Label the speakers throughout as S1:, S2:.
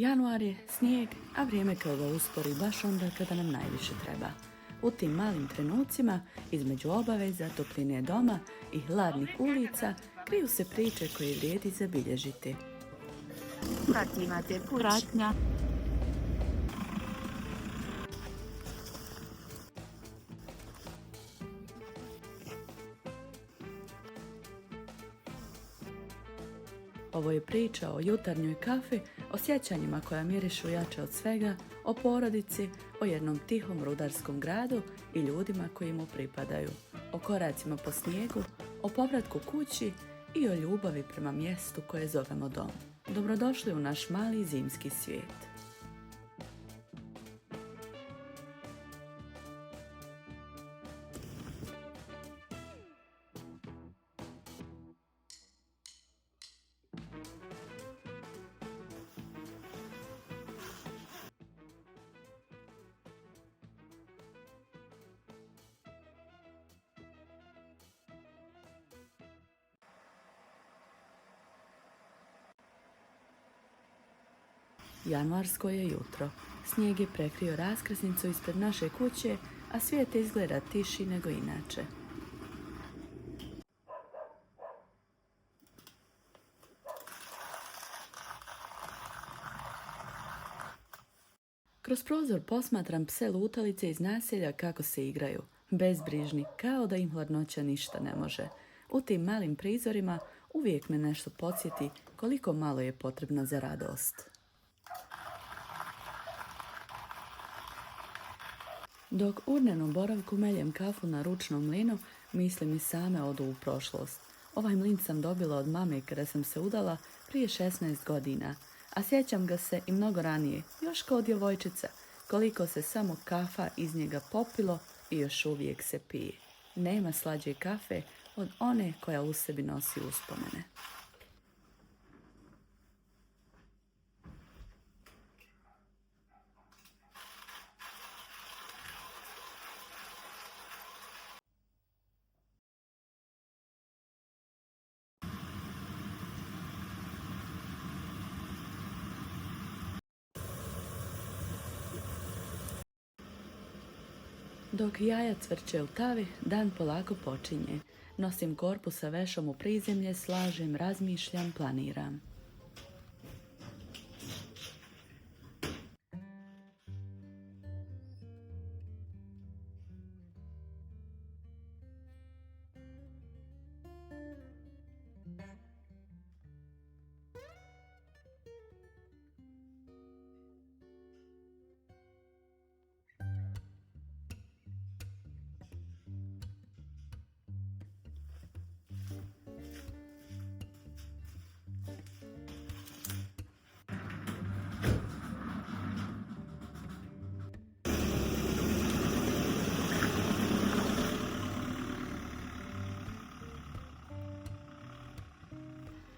S1: Januar je, snijeg, a vrijeme kao da uspori baš onda kada nam najviše treba. U tim malim trenucima, između obaveza, topline doma i hladnih ulica, kriju se priče koje vrijedi zabilježiti.
S2: Pratnja.
S1: Ovo je priča o jutarnjoj kafi, o sjećanjima koja mirišu jače od svega, o porodici, o jednom tihom rudarskom gradu i ljudima koji mu pripadaju, o koracima po snijegu, o povratku kući i o ljubavi prema mjestu koje zovemo dom. Dobrodošli u naš mali zimski svijet. Januarsko je jutro. Snijeg je prekrio raskrsnicu ispred naše kuće, a svijet izgleda tiši nego inače. Kroz prozor posmatram pse lutalice iz naselja kako se igraju, bezbrižni, kao da im hladnoća ništa ne može. U tim malim prizorima uvijek me nešto podsjeti koliko malo je potrebno za radost. Dok urnenom boravku meljem kafu na ručnom mlinu, misli mi same odu u prošlost. Ovaj mlin sam dobila od mame kada sam se udala prije 16 godina, a sjećam ga se i mnogo ranije, još kao djevojčica, koliko se samo kafa iz njega popilo i još uvijek se pije. Nema slađe kafe od one koja u sebi nosi uspomene. Dok jaja cvrče u tavi, dan polako počinje. Nosim korpu sa vešom u prizemlje, slažem, razmišljam, planiram.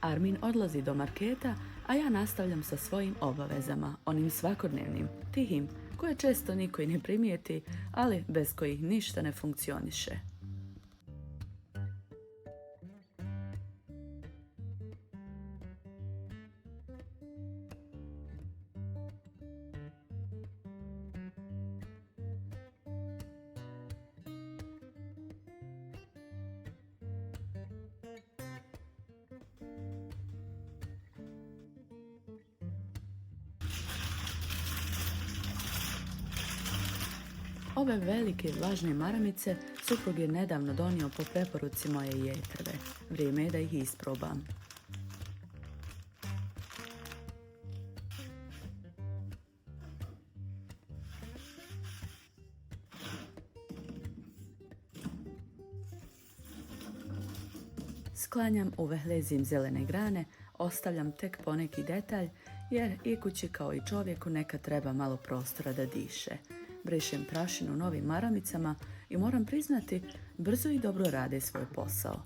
S1: Armin odlazi do marketa, a ja nastavljam sa svojim obavezama, onim svakodnevnim, tihim, koje često niko i ne primijeti, ali bez kojih ništa ne funkcioniše. Ove velike vlažne maramice suprug je nedavno donio po preporuci moje jetrve. Vrijeme je da ih isprobam. Sklanjam uvehle zimzelene grane, ostavljam tek poneki detalj, jer i kući kao i čovjeku neka treba malo prostora da diše. Brišem prašinu novim maramicama i moram priznati, brzo i dobro rade svoj posao.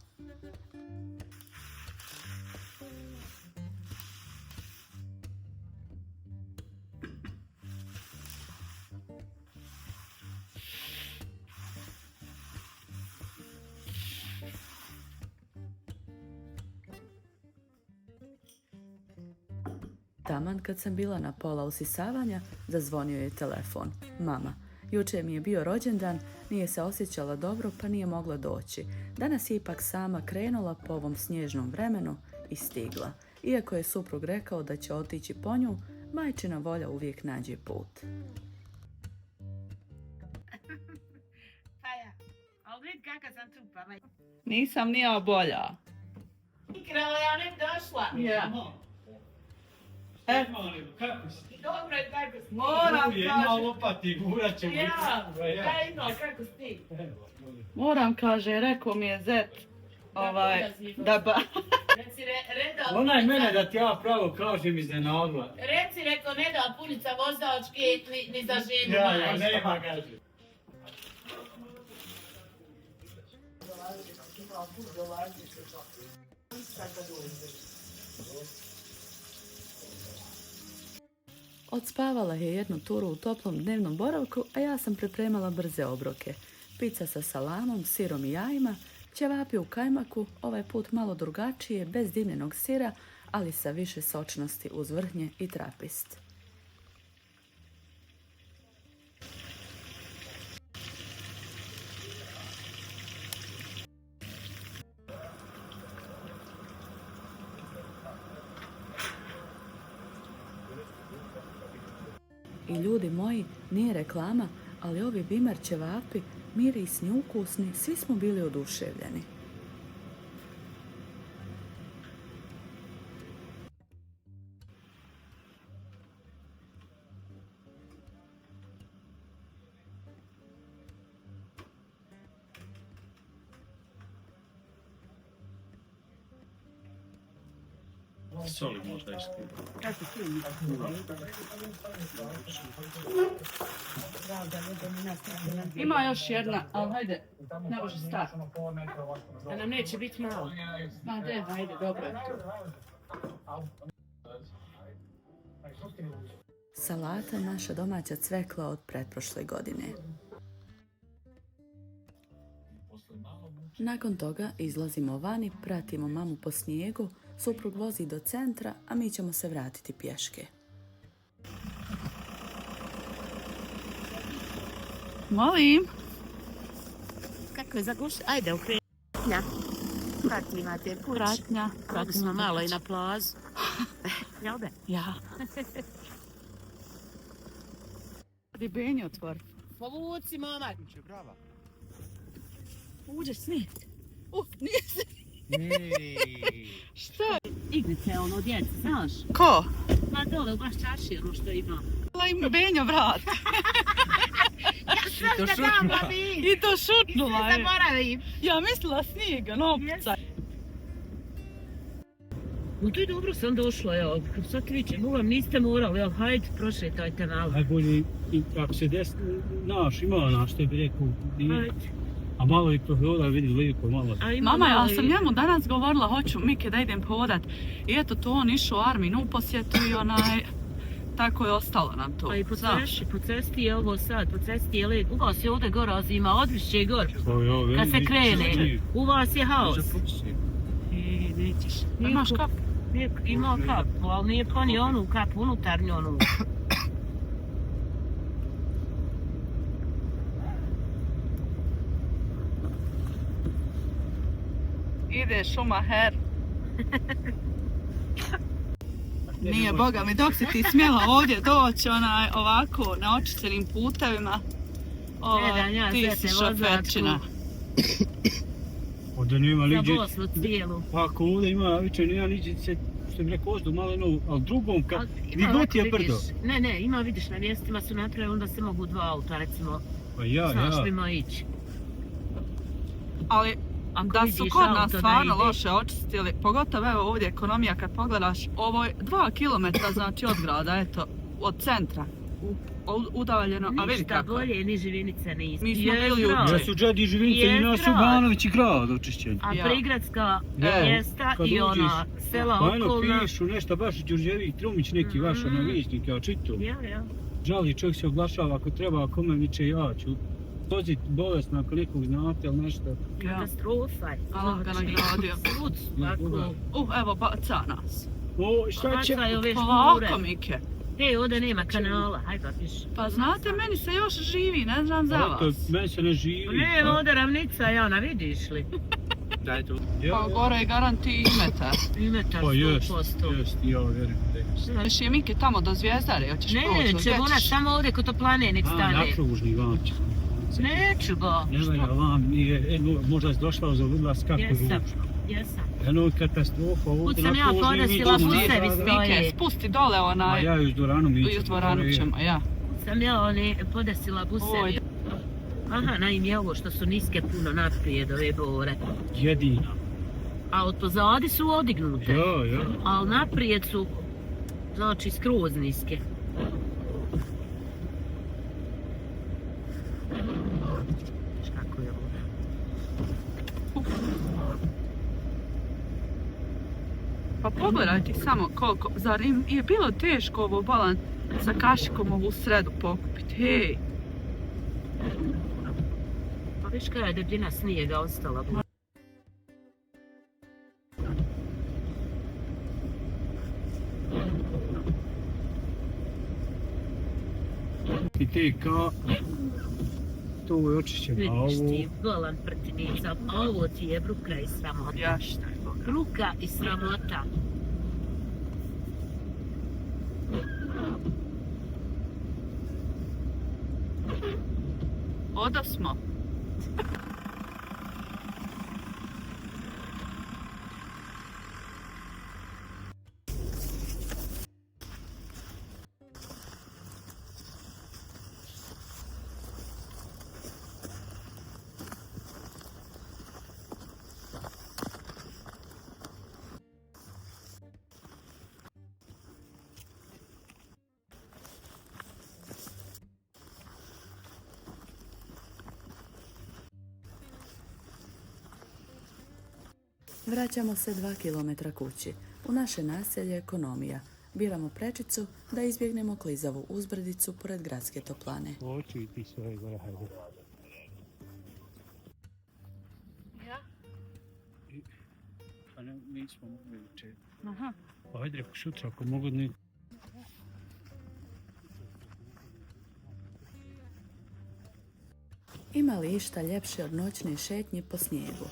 S1: Taman kad sam bila na pola usisavanja, zazvonio je telefon. Mama. Jučer mi je bio rođendan, nije se osjećala dobro pa nije mogla doći. Danas je ipak sama krenula po ovom snježnom vremenu i stigla. Iako je suprug rekao da će otići po nju, majčina volja uvijek nađe put.
S2: Pa ja, ali vidi kakav sam tu pamet.
S1: Nisam ni ja bolja.
S2: Ikrala, ja ne bi došla.
S1: Ja.
S3: Kako si?
S2: Dobro je kako si.
S1: Moram,
S3: Jedna lopati gurat će
S2: Ja, kaj ima, kako si ti?
S1: Moram, kaže, rekao mi je zet, da ba...
S2: Reci, Reda,
S3: Ona je mene da ti ja pravo kažem iznenadila.
S2: Reci, rekao, ne da punica vozačke ni za ženu.
S3: Ja, nema gaži.
S1: Odspavala je jednu turu u toplom dnevnom boravku, a ja sam pripremala brze obroke. Pizza sa salamom, sirom i jajima, ćevapi u kajmaku, ovaj put malo drugačije, bez dimljenog sira, ali sa više sočnosti uz vrhnje i trapist. I ljudi moji, nije reklama, ali ovi bimer ćevapi, mirisni, ukusni, svi smo bili oduševljeni.
S3: Soli možda iskreno.
S2: Kako si ti?
S1: Ima još jedna, ali hajde, ne može stati.
S2: Da nam neće biti malo.
S1: Ma de, hajde, dobro je to. Salata naša domaća cvekla od pretprošle godine. Nakon toga izlazimo vani, pratimo mamu po snijegu, suprug vozi do centra, a mi ćemo se vratiti pješke. Molim.
S2: Kako je zaguš? Ajde, ukreni. Prati imate kuć.
S1: Pratnja.
S2: Kako smo malo i na plazu. Jel be?
S1: Ja. Ribenje otvor.
S2: Povuci, momak.
S1: Uđe snijet. Nije se. Šta?
S2: Igrice, ono, djece, znaš?
S1: Ko?
S2: Ma dole, baš čaši, ono što ima.
S1: Im Benjo vrat.
S2: Ja sam da dam, babi!
S1: I to šutnula
S2: I
S1: je.
S2: zaboravim.
S1: Ja mislila snijega, novca.
S2: No to je dobro sam došla, evo. Sad vićem, uglavnom niste morali, ali hajde, prošetajte malo.
S3: Najbolje, ako se desi, naš, ima naš, što bi rekao,
S2: Hajde.
S3: a malo i prohoda vidi lijepo, malo.
S1: Mama, ja sam njemu danas govorila, hoću Mike da idem pohodat. I eto to on išao Arminu u posjetu i tako je ostalo nam to.
S2: A i po cesti je ovo sad, po cesti je led. U vas je ovdje gora zima, odvišće gor. Kad se krene, u vas je haos. I nećeš.
S1: Imaš kap?
S2: Ima kapu, ali nije pa ni onu kapu, unutarnju onu.
S1: Ide Schumacher. Nije, boga mi, dok si ti smjela ovdje doći ovako na očišćenim putevima, ti si šoferčina.
S3: Ovdje nema
S2: Za
S3: liđe.
S2: Bosnu cijelu.
S3: Pa ako ovdje ima, više nema liđe, što bi rekao, ozdu malo jedno, ali drugom, gdje god je brdo.
S2: Ne, ima, vidiš, na mjestima su napravili, onda se mogu dva auta, recimo,
S3: Pa ja.
S2: znaš li ima ići.
S1: Ali
S2: Ako
S1: da su
S2: vidiš
S1: kod
S2: auto
S1: nas
S2: da
S1: stvarno
S2: ide.
S1: loše očistili, pogotovo evo ovdje ekonomija kad pogledaš, ovo je 2 kilometra znači od grada, eto, od centra, udaljeno, a vidi
S2: Ništa
S1: kako je.
S2: bolje ni Živinice nisu.
S1: Mi smo
S2: Jest
S1: bili
S2: grad.
S3: Ja su džadi Živince i nas u Banović i grad očišćeni.
S2: A
S1: Ja.
S2: prigradska
S3: Ja,
S2: mjesta
S3: kad
S2: i
S3: uđeš,
S2: ona sela
S3: Pa eno
S2: okolna.
S3: pišu nešto baš Đurđević, Trumić neki vaš ono vijećnik, ja čitam.
S2: Ja.
S3: Žali čovjek se oglašava ako treba, ako me viče ja ću. Pozit bolesna ako nekog znate ili nešto.
S2: Katastrofa je.
S1: Allah ga nagradio.
S2: Svud, ovako.
S1: Evo baca nas.
S3: O, šta će?
S2: Bacaj ove
S4: Polako,
S2: škure.
S4: Mike.
S2: Ovdje nema kanala, hajde pa piši.
S4: Pa znate, meni se još živi, ne znam za
S3: To
S4: vas.
S3: meni se ne živi.
S2: Ne, ovdje ravnica, Jana, vidiš li?
S3: Daj to.
S4: Pa gore je garanti i metar.
S2: Metar
S3: Pa jest,
S2: 100%.
S3: jest, ja vjerujem da jest.
S4: Još je Mike tamo do Zvijezdare, hoćeš proći?
S2: Neće, ona samo ovdje kod toplane nek
S3: A,
S2: stane.
S3: nakružni vam će.
S2: Neću ga.
S3: Ne valja vam, nije, možda si došla za odlaz kako
S2: Jesam,
S3: ručno.
S2: jesam.
S3: Eno, katastrofa, ovdje
S2: Kud sam ja podesila, pusevi stoje.
S4: Mike, spusti dole
S3: A
S4: onaj,
S3: ja ju s dvoranu mi
S4: i u dvoranu ćemo, ja.
S2: Sam ja podesila
S4: Oj.
S2: busevi. Aha, naime ovo što su niske puno naprijed ove bore.
S3: Jedina.
S2: A od pozadi su odignute.
S3: Ja.
S2: Ali naprijed su, znači, skroz niske. Viš kako je ovo?
S4: Pa pogledaj ti samo koliko, zar im je bilo teško ovo balan sa kašikom ovu sredu pokupiti, hej.
S2: Pa viš kada je debljina snijega ostala.
S3: I te ka... To je očišćeno, a
S2: Vidiš
S3: ovo...
S2: ti, golan prtinica, a ovo ti je bruka i sramota.
S4: Ja šta je Boga.
S2: Bruka i sramota.
S4: Oda smo.
S1: Vraćamo se 2 kilometra kući. U naše naselje Ekonomija. Biramo prečicu da izbjegnemo klizavu uzbrdicu pored gradske toplane.
S3: Hoću i ti svoje gore, hajde.
S4: Ja?
S3: Pa ne, nismo mogli jučer.
S4: Aha.
S3: Pa hajde, ako sutra, ako mogu ne...
S1: Ima li išta ljepše od noćne šetnje po snijegu?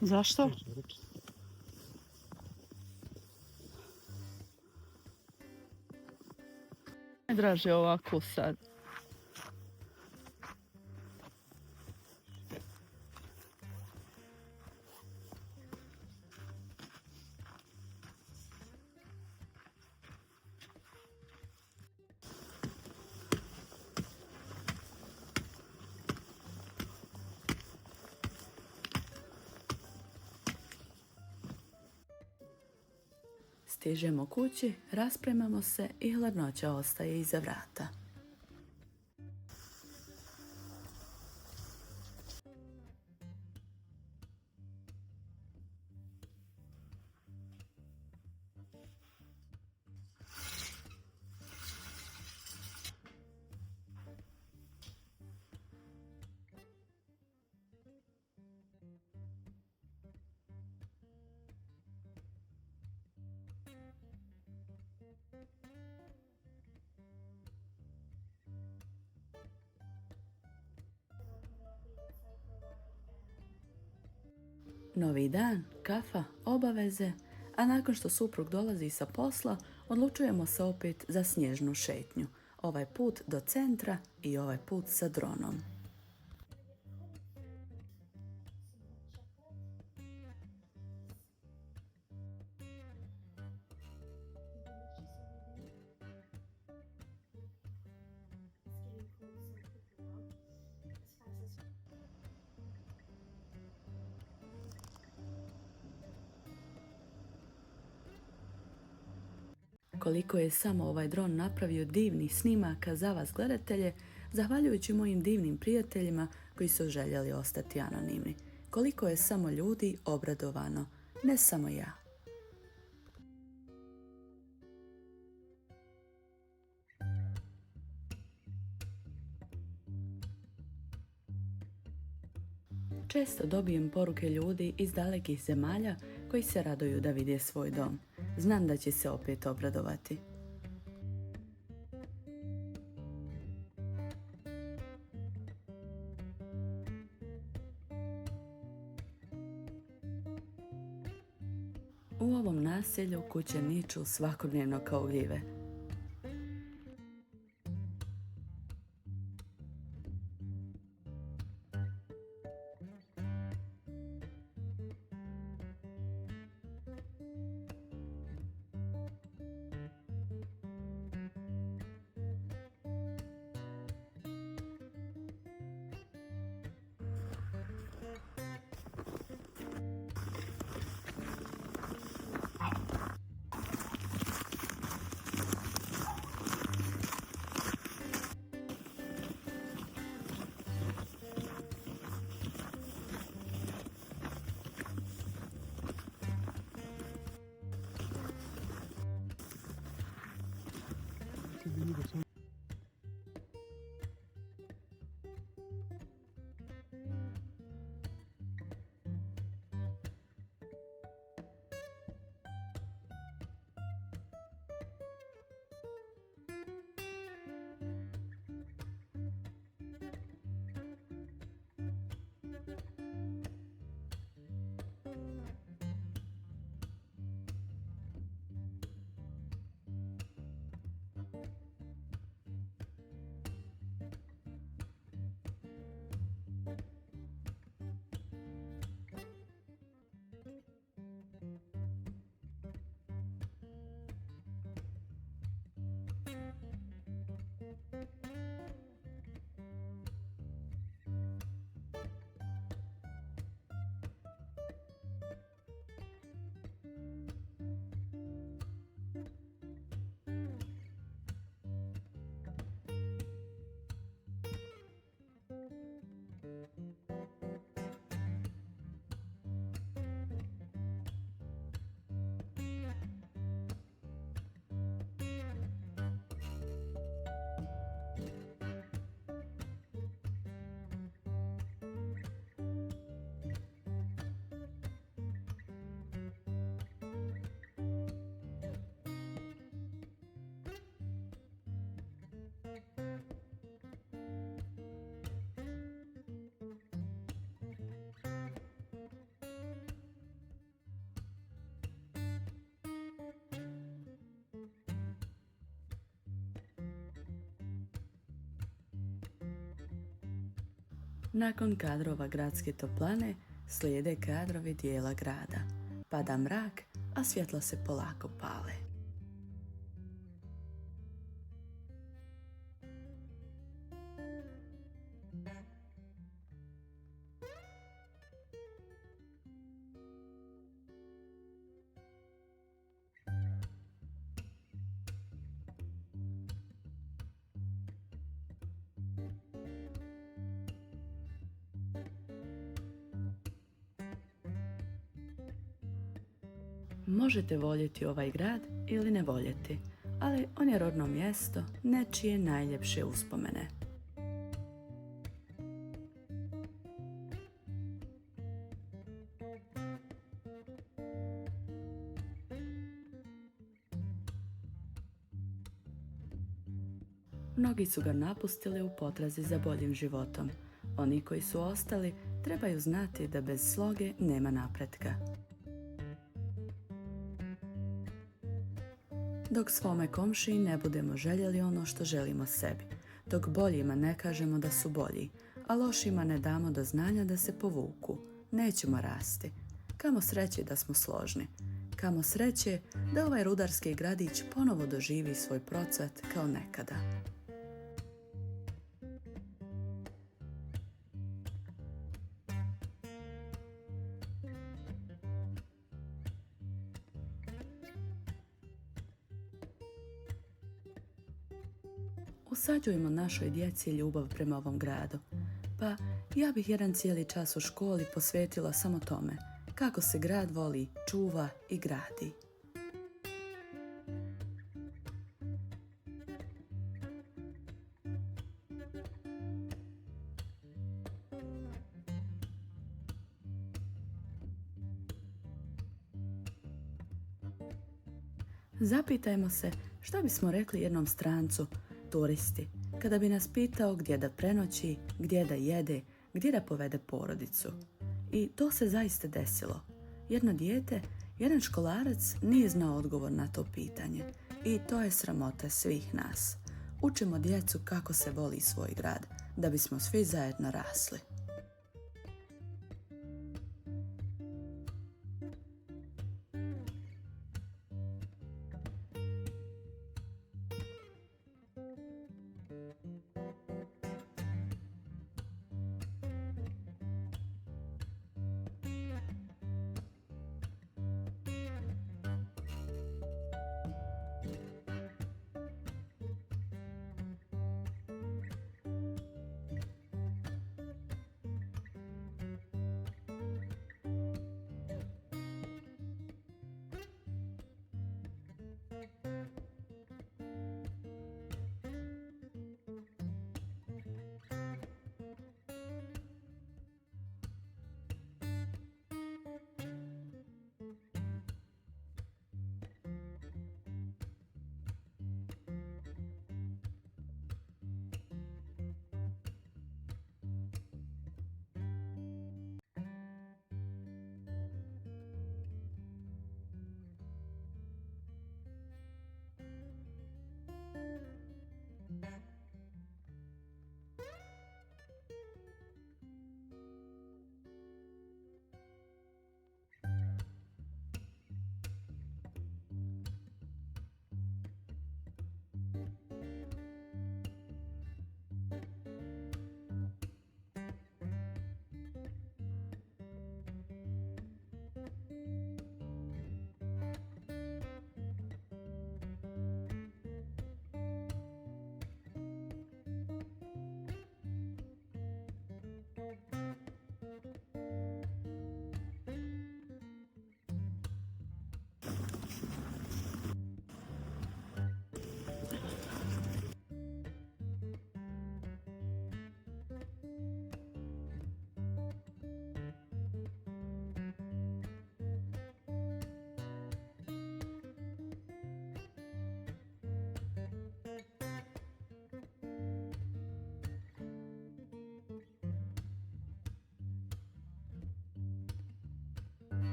S4: Zašto? Najdraže ovako sad.
S1: Stižemo kući, raspremamo se i hladnoća ostaje iza vrata. Novi dan, kafa, obaveze, a nakon što suprug dolazi sa posla, odlučujemo se opet za snježnu šetnju. Ovaj put do centra i ovaj put sa dronom. Koliko je samo ovaj dron napravio divnih snimaka za vas gledatelje, zahvaljujući mojim divnim prijateljima koji su željeli ostati anonimni. Koliko je samo ljudi obradovano, ne samo ja. Često dobijem poruke ljudi iz dalekih zemalja koji se raduju da vide svoj dom. Znam da će se opet obradovati. U ovom naselju kuće niču svakodnevno kao gljive. Nakon kadrova gradske toplane slijede kadrovi dijela grada. Pada mrak, a svjetla se polako pale. Možete voljeti ovaj grad ili ne voljeti, ali on je rodno mjesto nečije najljepše uspomene. Mnogi su ga napustili u potrazi za boljim životom. Oni koji su ostali trebaju znati da bez sloge nema napretka. Dok svome komšiji ne budemo željeli ono što želimo sebi, dok boljima ne kažemo da su bolji, a lošima ne damo do znanja da se povuku, nećemo rasti. Kamo sreće da smo složni. Kamo sreće da ovaj rudarski gradić ponovo doživi svoj procvat kao nekada. Usađujemo našoj djeci ljubav prema ovom gradu. Pa ja bih jedan cijeli čas u školi posvetila samo tome, kako se grad voli, čuva i gradi. Zapitajmo se što bismo rekli jednom strancu, turisti, kada bi nas pitao gdje da prenoći, gdje da jede, gdje da povede porodicu. I to se zaista desilo. Jedno dijete, jedan školarac nije znao odgovor na to pitanje. I to je sramota svih nas. Učimo djecu kako se voli svoj grad, da bismo svi zajedno rasli.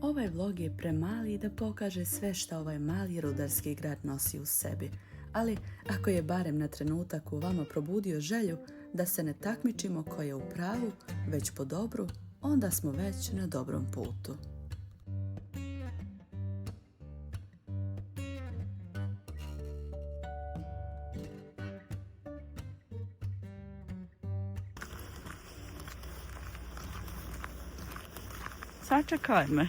S1: Ovaj vlog je premali da pokaže sve što ovaj mali rudarski grad nosi u sebi, ali ako je barem na trenutak u vama probudio želju da se ne takmičimo ko je u pravu, već po dobru, onda smo već na dobrom putu.
S4: Sačekaj me.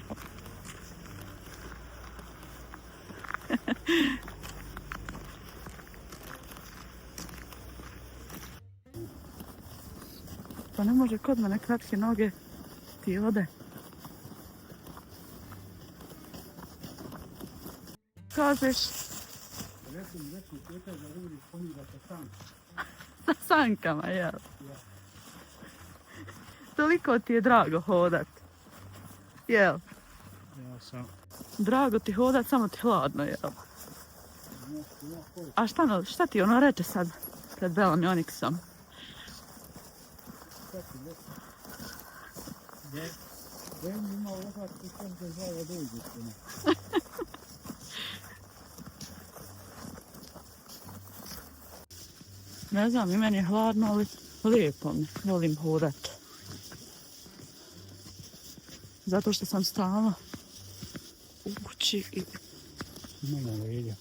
S4: Pa ne može kod mene kratke noge ti ode. Kažeš?
S3: Recimo, pjetaj da ljudi spominja sa sam.
S4: Sa sankama, jel? Toliko ti je drago hodat. Jel?
S3: Ja sam.
S4: Drago ti hodat, samo ti hladno, jel? A šta ti ono reče sad pred Belom i Oniksom?
S3: Ja im imao ovak i sam se zvao da uđe.
S4: Ne znam, i meni je hladno, ali lijepo mi. Volim hodat. Zato što sam stalno u kući i...
S3: Nema leđa.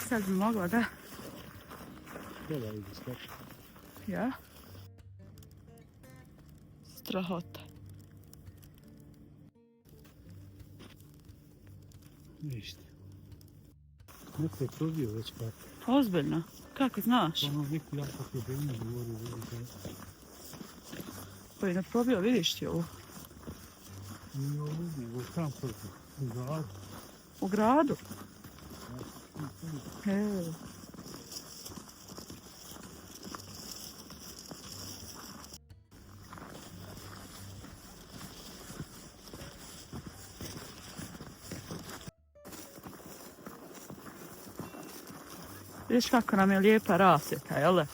S4: Sad bi mogla da...
S3: Treba vidi skoči.
S4: Ja? Strahota.
S3: Ništa. Neko je probio već kako.
S4: Ozbiljno? Kako znaš?
S3: Ono neku jako problemu govorio.
S4: Pa je naprobio, vidiš ti ovo?
S3: Nije ovo, nego tam prvi. U gradu.
S4: U gradu? Evo. Vidiš kako nam je lijepa rasvjeta, jel da?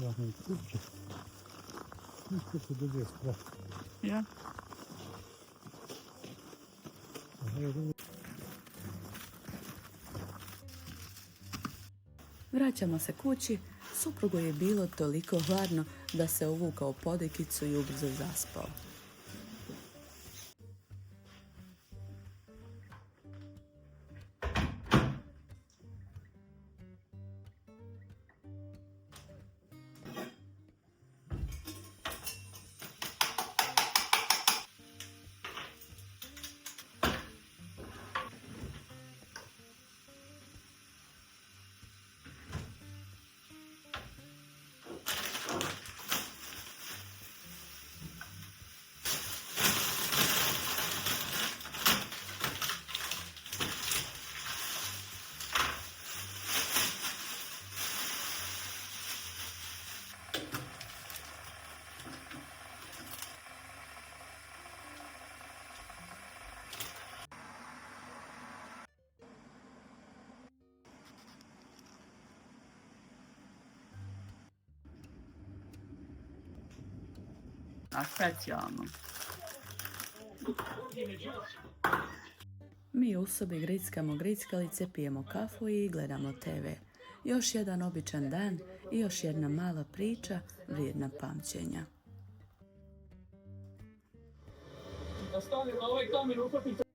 S3: Ja sam kuće. Ništa se dobije strah.
S4: Ja.
S1: Vraćamo se kući, suprugu je bilo toliko hladno da se uvukao pod ikicu i ubrzo zaspao.
S4: A specijalno.
S1: Mi u sobi grickamo grickalice, pijemo kafu i gledamo TV. Još jedan običan dan i još jedna mala priča vrijedna pamćenja.
S3: Da stavim ovaj kamen uhvatite.